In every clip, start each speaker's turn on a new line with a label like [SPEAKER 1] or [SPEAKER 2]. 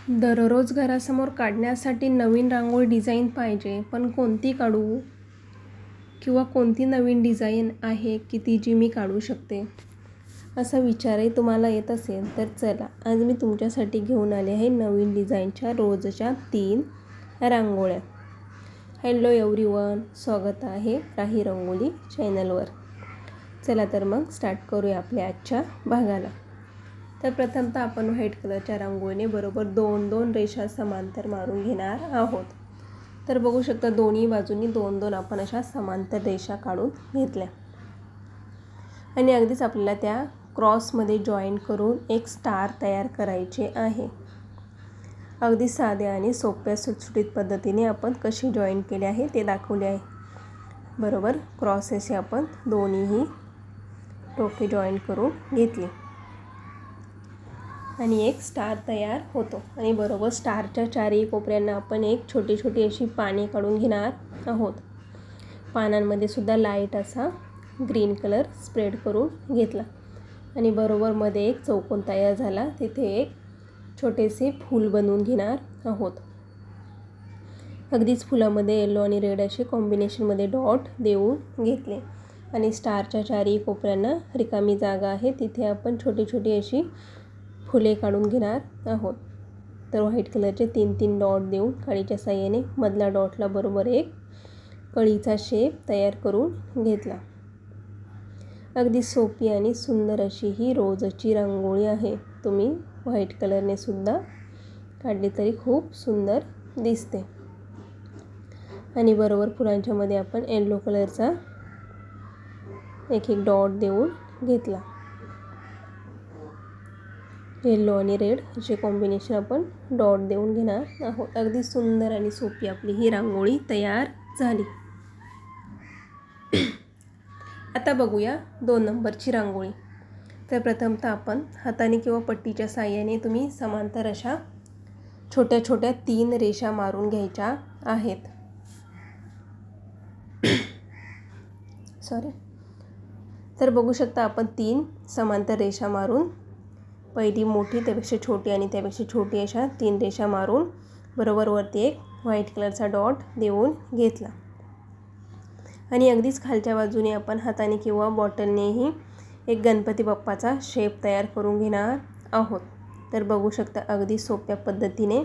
[SPEAKER 1] दररोज घरासमोर काढण्यासाठी नवीन रांगोळी डिझाईन पाहिजे, पण कोणती काढू? किंवा कोणती नवीन डिझाईन आहे की ती जी मी काढू शकते, असा विचारही तुम्हाला येत असेल तर चला, आज मी तुमच्यासाठी घेऊन आले आहे नवीन डिझाईनच्या रोजच्या 3 रांगोळ्या. हॅलो एव्हरीवन, स्वागत आहे राही रंगोली चॅनलवर. चला तर मग स्टार्ट करूया आपल्या आजच्या भागाला. तर प्रथमतः आपण व्हाईट कलरच्या रांगोळीने बरोबर 2-2 रेषा समांतर मारून घेणार आहोत. तर बघू शकता दोन्ही बाजूंनी 2-2 आपण अशा समांतर रेषा काढून घेतल्या आणि अगदीच आपल्याला त्या क्रॉसमध्ये जॉईन करून एक स्टार तयार करायचे आहे. अगदी साध्या आणि सोप्या सुटसुटीत पद्धतीने आपण कशी जॉईन केले आहे ते दाखवले आहे. बरोबर क्रॉस असे आपण दोन्हीही टोके जॉईन करून घेतले आणि एक स्टार तयार होतो. आणि बरोबर स्टारच्या चारही कोपऱ्यांना आपण एक छोटी छोटी अशी पाने काढून घेणार आहोत. पानांमध्ये सुद्धा लाईट असा ग्रीन कलर स्प्रेड करून घेतला आणि बरोबर मध्ये एक चौकोन तयार झाला, तिथे एक छोटेसे फूल बनवून घेणार आहोत. अगदीच फुलामध्ये येलो आणि रेड असे कॉम्बिनेशनमध्ये डॉट देऊन घेतले आणि स्टारच्या चारही कोपऱ्यांना रिकामी जागा आहे, तिथे आपण छोटी छोटी अशी फुले काढून घेणार आहोत. तर व्हाईट कलरचे 3-3 डॉट देऊन काडीच्या साहाय्याने मधल्या डॉटला बरोबर एक कळीचा शेप तयार करून घेतला. अगदी सोपी आणि सुंदर अशी ही रोजची रांगोळी आहे. तुम्ही व्हाईट कलरने सुद्धा काढली तरी खूप सुंदर दिसते. आणि बरोबर फुलांच्या मध्ये आपण येलो कलरचा एक डॉट देऊन घेतला. येलो आणि रेड असे कॉम्बिनेशन आपण डॉट देऊन घेणार आहोत. अगदी सुंदर आणि सोपी आपली ही रांगोळी तयार झाली. आता बघूया 2 नंबरची रांगोळी. तर प्रथमतः आपण हाताने किंवा पट्टीच्या साहाय्याने तुम्ही समांतर अशा छोट्या छोट्या 3 रेषा मारून घ्यायच्या आहेत. तर बघू शकता आपण 3 समांतर रेषा मारून, पहिली मोठी त्यापेक्षा छोटी आणि त्यापेक्षा छोटी अशा 3 रेषा मारून बरोबर वरती एक व्हाईट कलरचा डॉट देऊन घेतला आणि अगदीच खालच्या बाजूने आपण हाताने किंवा बॉटलनेही एक गणपती बाप्पाचा शेप तयार करून घेणार आहोत. तर बघू शकता अगदी सोप्या पद्धतीने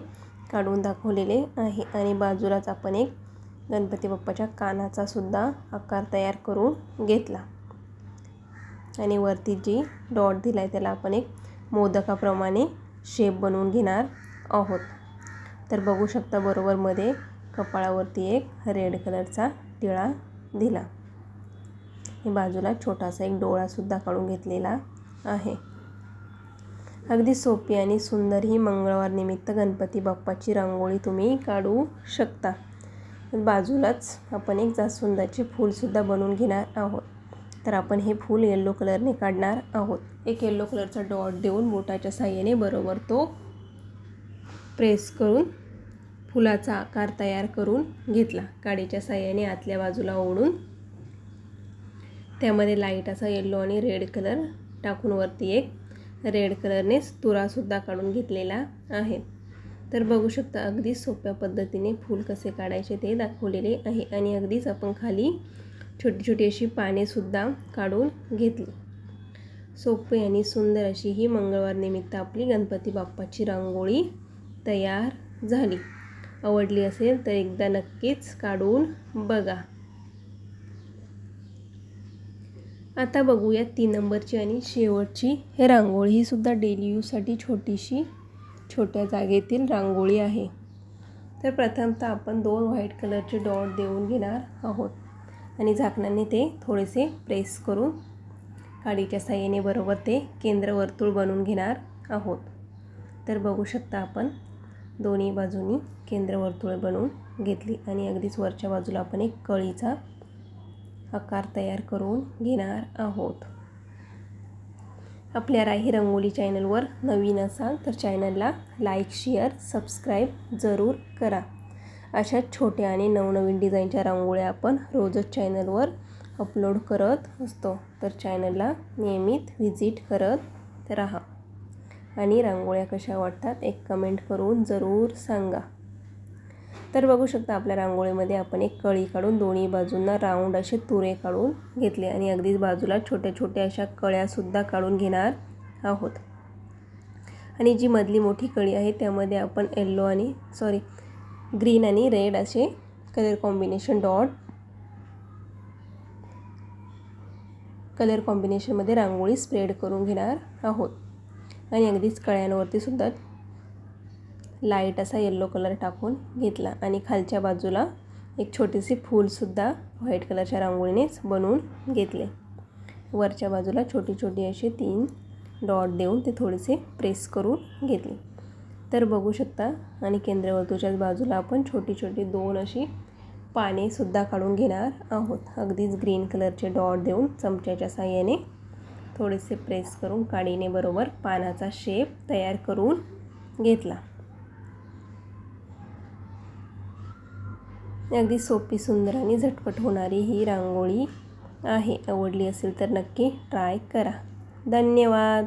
[SPEAKER 1] काढून दाखवलेले आहे आणि बाजूलाच आपण एक गणपती बाप्पाच्या कानाचा सुद्धा आकार तयार करून घेतला आणि वरती जी डॉट दिला आहे त्याला आपण एक मोदकाप्रमाणे शेप बनवून घेणार आहोत. तर बघू शकता बरोबर मध्ये कपाळावरती एक रेड कलरचा टिळा दिला. बाजूला छोटासा एक डोळासुद्धा काढून घेतलेला आहे. अगदी सोपी आणि सुंदर ही मंगळवार निमित्त गणपती बाप्पाची रांगोळी तुम्ही काढू शकता. बाजूलाच आपण एक जास्वंदाचे फूलसुद्धा बनवून घेणार आहोत. तर आपण हे फूल येलो कलरने काढणार आहोत. एक येलो कलरचा डॉट देऊन बोटाच्या साहाय्याने बरोबर तो प्रेस करून फुलाचा आकार तयार करून घेतला. काडीच्या साहाय्याने आतल्या बाजूला ओढून त्यामध्ये लाईट असा येलो आणि रेड कलर टाकून वरती एक रेड कलरने तुरासुद्धा काढून घेतलेला आहे. तर बघू शकता अगदी सोप्या पद्धतीने फूल कसे काढायचे ते दाखवलेले आहे आणि अगदीच आपण खाली छोटी छोटी अशी पानेसुद्धा काढून घेतली. सोपी आणि सुंदर अशी ही मंगळवार निमित्त आपली गणपती बाप्पाची रांगोळी तयार झाली. आवडली असेल तर एकदा नक्कीच काढून बघा. आता बघूया 3 नंबरची आणि शेवटची हे रांगोळी. ही सुद्धा डेली यूजसाठी छोटीशी छोट्या जागेतील रांगोळी आहे. तर प्रथमतः आपण 2 व्हाईट कलरचे डॉट देऊन घेणार आहोत आणि झाकणाने ते थोडेसे प्रेस करून काडीच्या साहाय्याने बरोबर ते केंद्रवर्तुळ बनवून घेणार आहोत. तर बघू शकता आपण दोन्ही बाजूनी केंद्रवर्तुळ बनवून घेतली आणि अगदीच वरच्या बाजूला आपण एक कळीचा आकार तयार करून घेणार आहोत. आपल्या राही रंगोली चॅनलवर नवीन असाल तर चॅनलला लाईक, शेअर, सबस्क्राईब जरूर करा. अशा छोट्या आणि नवनवीन डिझाईनच्या रांगोळ्या आपण रोजच चॅनलवर अपलोड करत असतो. तर चॅनलला नियमित व्हिजिट करत राहा. आणि रांगोळ्या कशा वाटतात एक कमेंट करून ज़रूर सांगा। तर बघू शकता आपल्या रांगोळीमध्ये आपण एक कळी काढून दोन्ही बाजूंना राऊंड असे तुरे काढून घेतले आणि अगदीच बाजूला छोट्या छोट्या अशा कळ्यासुद्धा काढून घेणार आहोत। आणि जी मधली मोठी कळी आहे त्यामध्ये आपण ग्रीन आणि रेड असे कलर कॉम्बिनेशनमध्ये रांगोळी स्प्रेड करून घेणार आहोत। आणि अगदीच कळ्यांवरती सुद्धा लाईट असा येलो कलर टाकून घेतला आणि खालच्या बाजूला एक छोटीशी फूलसुद्धा व्हाईट कलरच्या रांगोळीनेच बनवून घेतले। वरच्या बाजूला छोटी छोटी अशी 3 डॉट देऊन ते थोडेसे प्रेस करून घेतले। तर बघू शकता आणि केंद्रवर्तुळच्याच बाजूला आपण छोटी छोटी 2 अशी पानेसुद्धा काढून घेणार आहोत। अगदीच ग्रीन कलरचे डॉट देऊन चमच्याच्या साहाय्याने थोडेसे प्रेस करून काडीने बरोबर पानाचा शेप तयार करून घेतला। अगदी सोपी, सुंदर आणि झटपट होणारी ही रांगोळी आहे। आवडली असेल तर नक्की ट्राय करा। धन्यवाद।